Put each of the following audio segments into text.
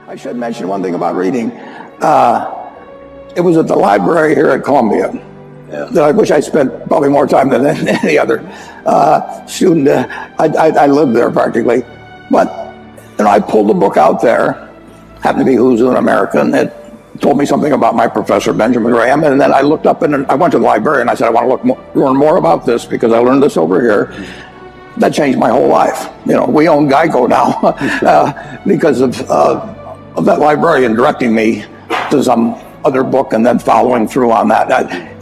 I should mention one thing about reading. It was at the library here at Columbia that I wish I spent probably more time than any other student. I lived there practically. But I pulled the book out there, happened to be Who's an American. It told me something about my professor, Benjamin Graham, and then I looked up and I went to the library and I said, I want to learn more about this because I learned this over here. That changed my whole life. We own Geico now because of that librarian directing me to some other book and then following through on that.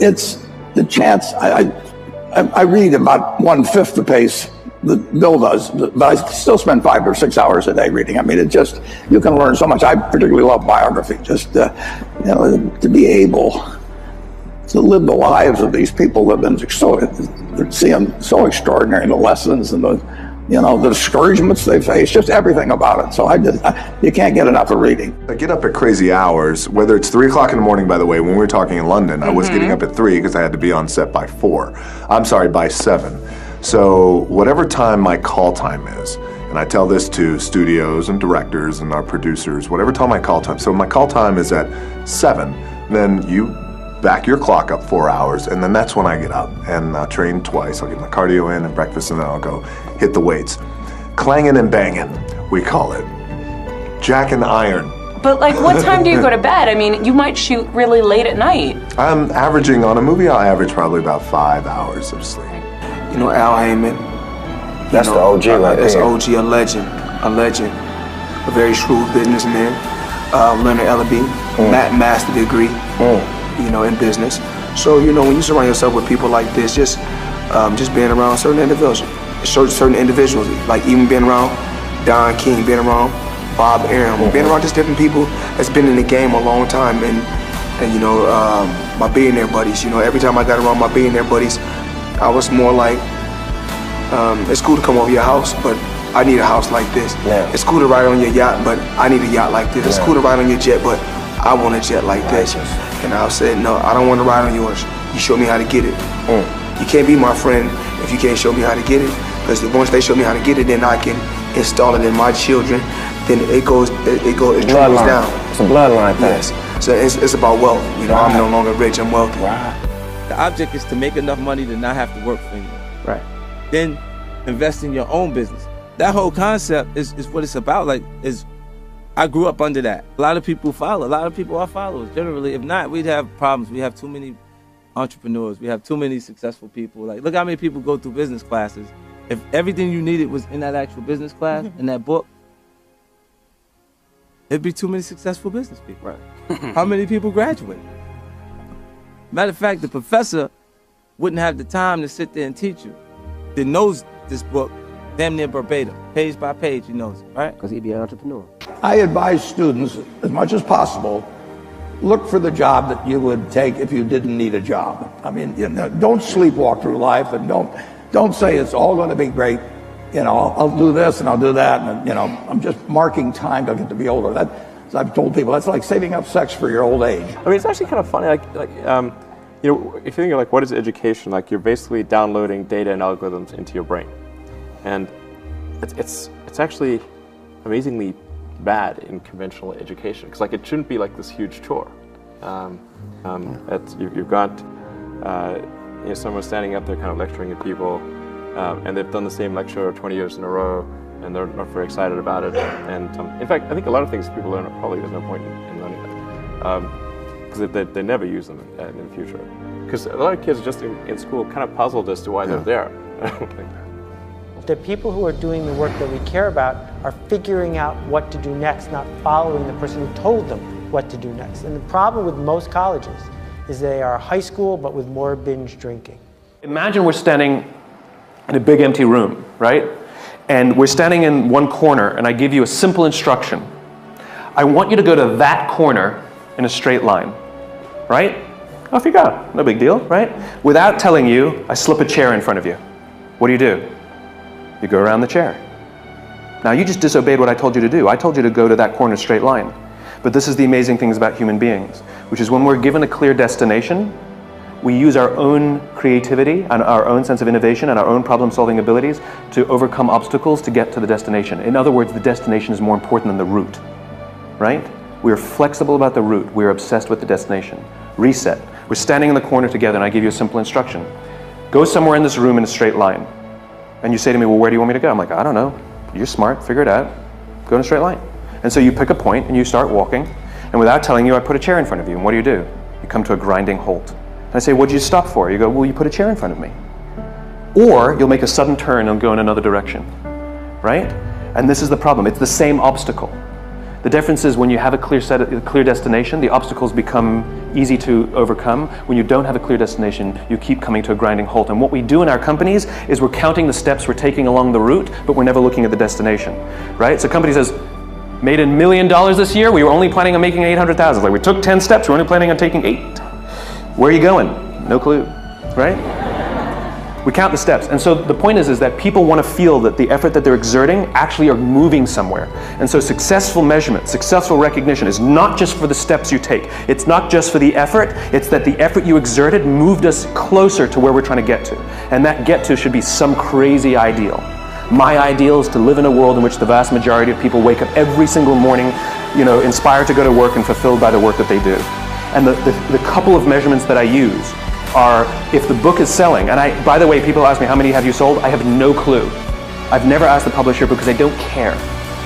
It's the chance. I read about 1/5 the pace that Bill does, but I still spend 5 or 6 hours a day reading. I mean, you can learn so much. I particularly love biography. Just to be able to live the lives of these people that have been so extraordinary, the lessons and the discouragements they face, just everything about it. So you can't get enough of reading. I get up at crazy hours, whether it's 3 o'clock in the morning, by the way. When we were talking in London, I was getting up at 3 because I had to be on set by 7. So whatever time my call time is, and I tell this to studios and directors and our producers, whatever time my call time. So my call time is at 7, then you back your clock up 4 hours, and then that's when I get up and train twice. I'll get my cardio in and breakfast, and then I'll go hit the weights. Clanging and banging, we call it. Jack and iron. But what time do you go to bed? I mean, you might shoot really late at night. I'm averaging, on a movie, I'll average probably about 5 hours of sleep. Al Heyman. That's the OG right there. That's OG, a legend. A very shrewd businessman. Leonard Ellaby, master degree, in business. So, when you surround yourself with people like this, just being around certain individuals, like even being around Don King, being around Bob Arum, being around just different people that's been in the game a long time, and my billionaire buddies. Every time I got around my billionaire buddies, I was more like, it's cool to come over your house, but I need a house like this. Yeah. It's cool to ride on your yacht, but I need a yacht like this. Yeah. It's cool to ride on your jet, but I want a jet like this. And I said, no, I don't want to ride on yours. You show me how to get it. You can't be my friend if you can't show me how to get it. Because once they show me how to get it, then I can install it in my children. Then it trickles down. It's a bloodline thing. Yes. So it's about wealth. I'm no longer rich, I'm wealthy. Right. The object is to make enough money to not have to work for anyone. Right. Then invest in your own business. That whole concept is what it's about. I grew up under that. A lot of people follow. A lot of people are followers. Generally, if not, we'd have problems. We have too many entrepreneurs. We have too many successful people. Look how many people go through business classes. If everything you needed was in that actual business class, in that book, it'd be too many successful business people. Right. How many people graduate? Matter of fact, the professor wouldn't have the time to sit there and teach you. That knows this book damn near verbatim, page by page, he knows it, right? Because he'd be an entrepreneur. I advise students, as much as possible, look for the job that you would take if you didn't need a job. I mean, don't sleepwalk through life, and don't say it's all going to be great. I'll do this and I'll do that, and I'm just marking time till I get to be older. As I've told people, that's like saving up sex for your old age. I mean, it's actually kind of funny. If you think of what is education, you're basically downloading data and algorithms into your brain, and it's actually amazingly bad in conventional education because it shouldn't be this huge chore. You've got someone standing up there kind of lecturing at people, and they've done the same lecture 20 years in a row, and they're not very excited about it. And in fact, I think a lot of things people learn probably there's no point in learning that. Because they never use them in the future. Because a lot of kids just in school kind of puzzled as to why they're there. The people who are doing the work that we care about are figuring out what to do next, not following the person who told them what to do next. And the problem with most colleges is they are high school, but with more binge drinking. Imagine we're standing in a big empty room, right? And we're standing in one corner, and I give you a simple instruction. I want you to go to that corner in a straight line. Right? Off you go. No big deal, right? Without telling you, I slip a chair in front of you. What do? You go around the chair. Now you just disobeyed what I told you to do. I told you to go to that corner straight line. But this is the amazing things about human beings, which is when we're given a clear destination, we use our own creativity and our own sense of innovation and our own problem-solving abilities to overcome obstacles to get to the destination. In other words, the destination is more important than the route. right? We are flexible about the route. We are obsessed with the destination. Reset. We're standing in the corner together and I give you a simple instruction. Go somewhere in this room in a straight line. And you say to me, well, where do you want me to go? I'm like, I don't know. You're smart, figure it out. Go in a straight line. And so you pick a point and you start walking. And without telling you, I put a chair in front of you. And what do? You come to a grinding halt. And I say, what did you stop for? You go, well, you put a chair in front of me. Or you'll make a sudden turn and go in another direction, right? And this is the problem. It's the same obstacle. The difference is when you have a clear destination, the obstacles become easy to overcome. When you don't have a clear destination, you keep coming to a grinding halt. And what we do in our companies is we're counting the steps we're taking along the route, but we're never looking at the destination, right? So a company says, made $1 million this year, we were only planning on making 800,000. Like we took 10 steps, we're only planning on taking 8. Where are you going? No clue, right? We count the steps. And so the point is that people want to feel that the effort that they're exerting actually are moving somewhere. And so successful measurement, successful recognition is not just for the steps you take. It's not just for the effort. It's that the effort you exerted moved us closer to where we're trying to get to. And that get to should be some crazy ideal. My ideal is to live in a world in which the vast majority of people wake up every single morning, inspired to go to work and fulfilled by the work that they do. And the couple of measurements that I use are if the book is selling, and by the way, people ask me, how many have you sold? I have no clue. I've never asked the publisher because I don't care.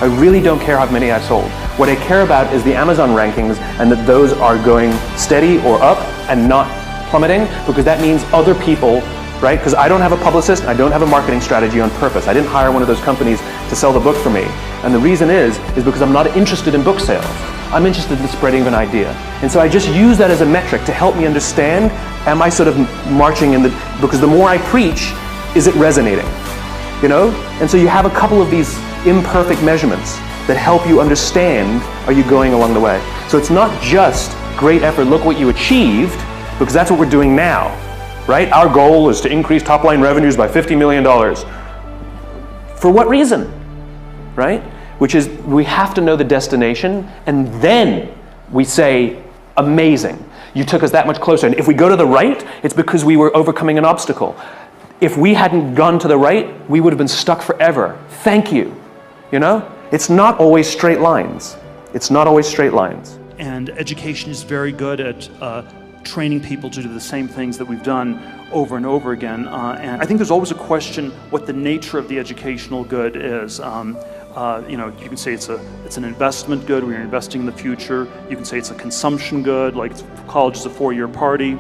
I really don't care how many I've sold. What I care about is the Amazon rankings and that those are going steady or up and not plummeting, because that means other people, right? Because I don't have a publicist, I don't have a marketing strategy on purpose. I didn't hire one of those companies to sell the book for me. And the reason is because I'm not interested in book sales. I'm interested in the spreading of an idea. And so I just use that as a metric to help me understand, am I sort of marching in because the more I preach, is it resonating? And so you have a couple of these imperfect measurements that help you understand, are you going along the way? So it's not just great effort, look what you achieved, because that's what we're doing now, right? Our goal is to increase top line revenues by $50 million. For what reason, right? Which is, we have to know the destination, and then we say, amazing, you took us that much closer. And if we go to the right, it's because we were overcoming an obstacle. If we hadn't gone to the right, we would have been stuck forever. Thank you. It's not always straight lines. It's not always straight lines. And education is very good at training people to do the same things that we've done over and over again. And I think there's always a question what the nature of the educational good is. You can say it's an investment good, where you're investing in the future. You can say it's a consumption good, like college is a 4-year party.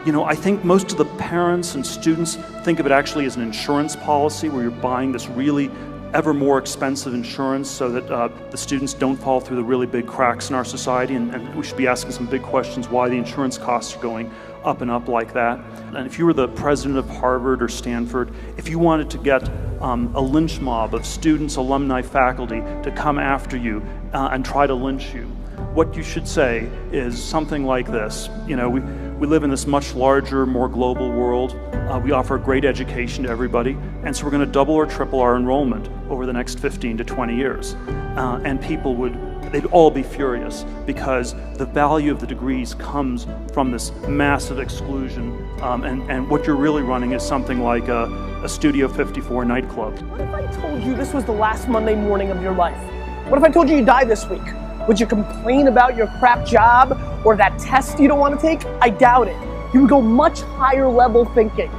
I think most of the parents and students think of it actually as an insurance policy, where you're buying this really ever more expensive insurance so that the students don't fall through the really big cracks in our society. And we should be asking some big questions why the insurance costs are going up and up like that. And if you were the president of Harvard or Stanford, if you wanted to get a lynch mob of students, alumni, faculty to come after you and try to lynch you, what you should say is something like this. We live in this much larger, more global world. We offer a great education to everybody, and so we're going to double or triple our enrollment over the next 15 to 20 years. And people they'd all be furious, because the value of the degrees comes from this massive exclusion, and what you're really running is something like a Studio 54 nightclub. What if I told you this was the last Monday morning of your life? What if I told you die this week? Would you complain about your crap job or that test you don't want to take? I doubt it. You would go much higher level thinking.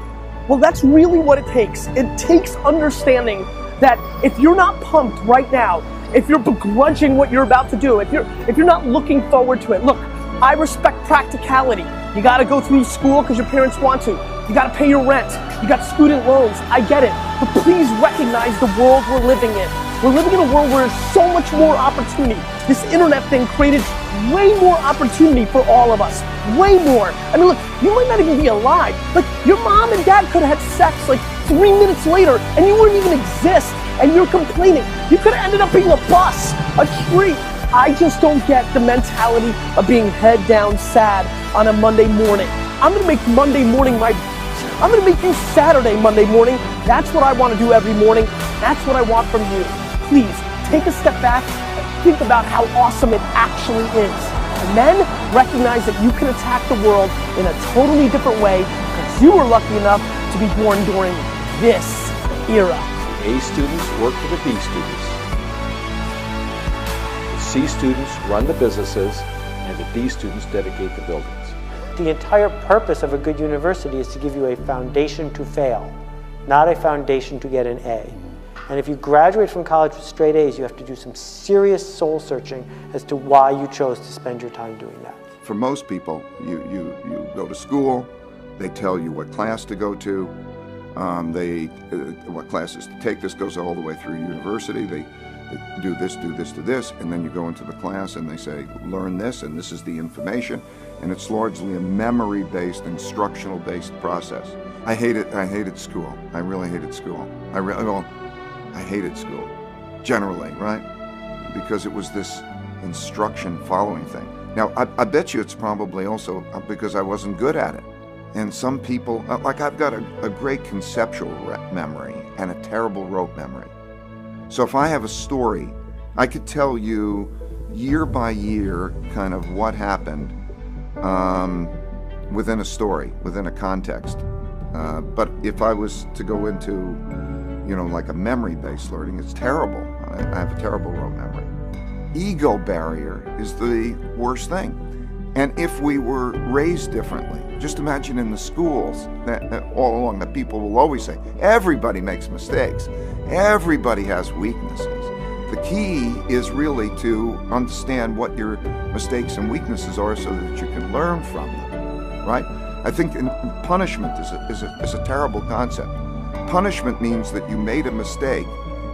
Well, that's really what it takes. It takes understanding that if you're not pumped right now, if you're begrudging what you're about to do, if you're not looking forward to it, look, I respect practicality. You gotta go through school because your parents want to. You gotta pay your rent. You got student loans. I get it. But please recognize the world we're living in. We're living in a world where there's so much more opportunity. This internet thing created way more opportunity for all of us. Way more. I mean, look, you might not even be alive. Like, your mom and dad could have had sex like 3 minutes later and you wouldn't even exist, and you're complaining. You could have ended up being a bus, a tree. I just don't get the mentality of being head down sad on a Monday morning. I'm gonna make Monday morning I'm gonna make you Saturday Monday morning. That's what I want to do every morning. That's what I want from you. Please, take a step back and think about how awesome it actually is. And then recognize that you can attack the world in a totally different way because you were lucky enough to be born during this era. A students work for the B students. The C students run the businesses, and the D students dedicate the buildings. The entire purpose of a good university is to give you a foundation to fail, not a foundation to get an A. And if you graduate from college with straight A's, you have to do some serious soul searching as to why you chose to spend your time doing that. For most people, you go to school, they tell you what class to go to, what classes to take. This goes all the way through university. They do this, do this, and then you go into the class and they say, learn this, and this is the information. And it's largely a memory-based, instructional-based process. I hated school. I really hated school. I hated school, generally, right? Because it was this instruction following thing. Now, I bet you it's probably also because I wasn't good at it. And some people, like I've got a great conceptual memory and a terrible rote memory. So if I have a story, I could tell you year by year kind of what happened within a story, within a context. But if I was to go into, like a memory-based learning, it's terrible. I have a terrible rote memory. Ego barrier is the worst thing. And if we were raised differently, just imagine in the schools that all along that people will always say, everybody makes mistakes. Everybody has weaknesses. The key is really to understand what your mistakes and weaknesses are so that you can learn from them, right? I think punishment is a terrible concept. Punishment means that you made a mistake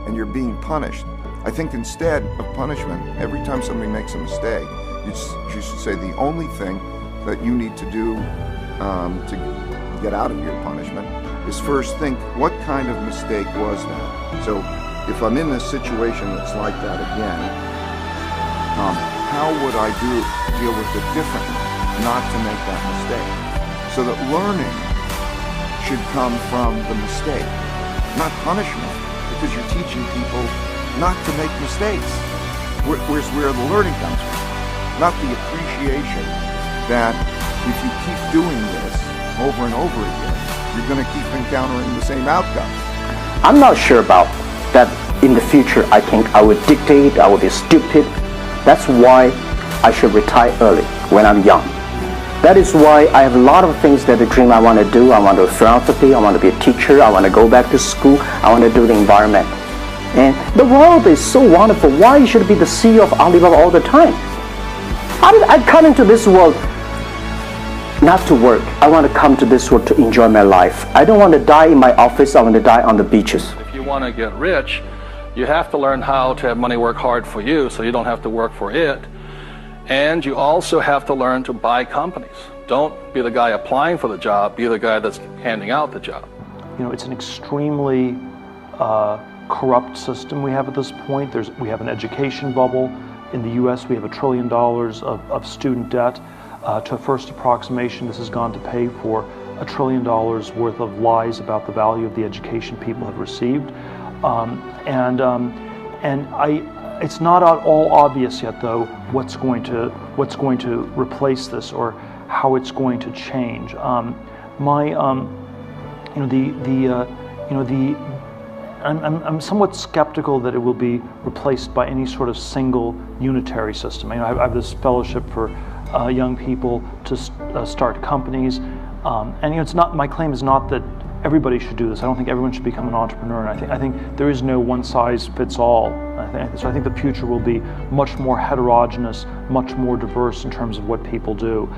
and you're being punished. I think instead of punishment, every time somebody makes a mistake, you should say the only thing that you need to do to get out of your punishment is first think, what kind of mistake was that? So if I'm in a situation that's like that again, how would I deal with it differently, not to make that mistake? So that learning should come from the mistake, not punishment, because you're teaching people not to make mistakes. Where's where the learning comes from, not the appreciation that if you keep doing this over and over again, you're going to keep encountering the same outcome. I'm not sure about that. In the future, I think I would dictate, I would be stupid. That's why I should retire early when I'm young. That is why I have a lot of things that the dream I want to do. I want to do philanthropy, I want to be a teacher, I want to go back to school, I want to do the environment. And the world is so wonderful. Why should I be the CEO of Alibaba all the time? I come into this world not to work. I want to come to this world to enjoy my life. I don't want to die in my office. I want to die on the beaches. If you want to get rich, you have to learn how to have money work hard for you so you don't have to work for it. And you also have to learn to buy companies. Don't be the guy applying for the job, be the guy that's handing out the job. It's an extremely corrupt system we have at this point. We have an education bubble. In the US, we have $1 trillion of student debt. To a first approximation, this has gone to pay for $1 trillion worth of lies about the value of the education people have received. It's not at all obvious yet, though, what's going to replace this or how it's going to change. I'm somewhat skeptical that it will be replaced by any sort of single unitary system. I have this fellowship for young people to start companies, and it's not. My claim is not that everybody should do this. I don't think everyone should become an entrepreneur. And I think there is no one size fits all. So I think the future will be much more heterogeneous, much more diverse in terms of what people do.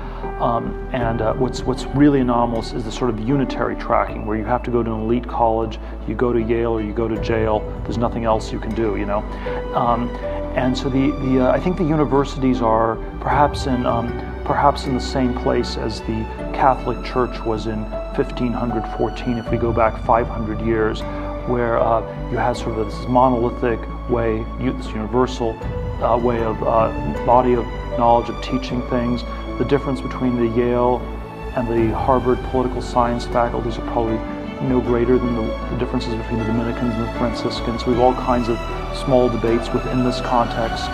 What's really anomalous is the sort of unitary tracking, where you have to go to an elite college, you go to Yale or you go to jail. There's nothing else you can do, And so I think the universities are perhaps in the same place as the Catholic Church was in 1514, if we go back 500 years, where you had sort of this monolithic way, this universal way of body of knowledge of teaching things. The difference between the Yale and the Harvard political science faculties are probably no greater than the differences between the Dominicans and the Franciscans. We have all kinds of small debates within this context. We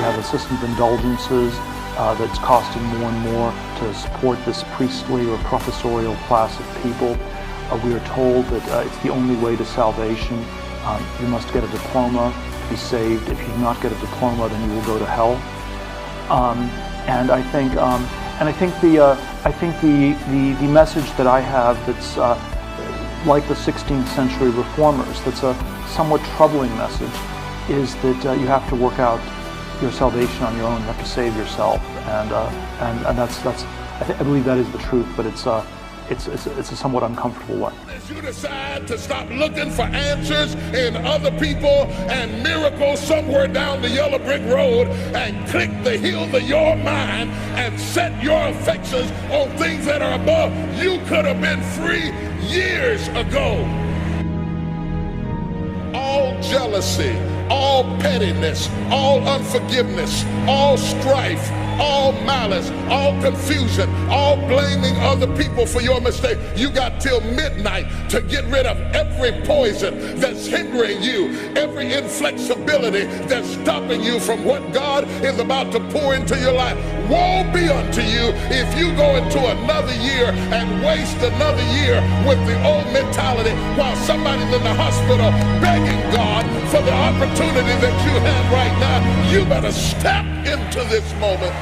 have a system of indulgences that's costing more and more to support this priestly or professorial class of people. We are told that it's the only way to salvation. You must get a diploma be saved. If you do not get a diploma, then you will go to hell. And I think the message that I have that's like the 16th century reformers, that's a somewhat troubling message, is that you have to work out your salvation on your own. You have to save yourself, and that's I believe that is the truth, but it's a somewhat uncomfortable one. As you decide to stop looking for answers in other people and miracles somewhere down the yellow brick road and click the heal of your mind and set your affections on things that are above, you could have been free years ago. All jealousy, all pettiness, all unforgiveness, all strife, all malice, all confusion, all blaming other people for your mistake. You got till midnight to get rid of every poison that's hindering you, every inflexibility that's stopping you from what God is about to pour into your life. Woe be unto you if you go into another year and waste another year with the old mentality while somebody's in the hospital begging God for the opportunity that you have right now. You better step into this moment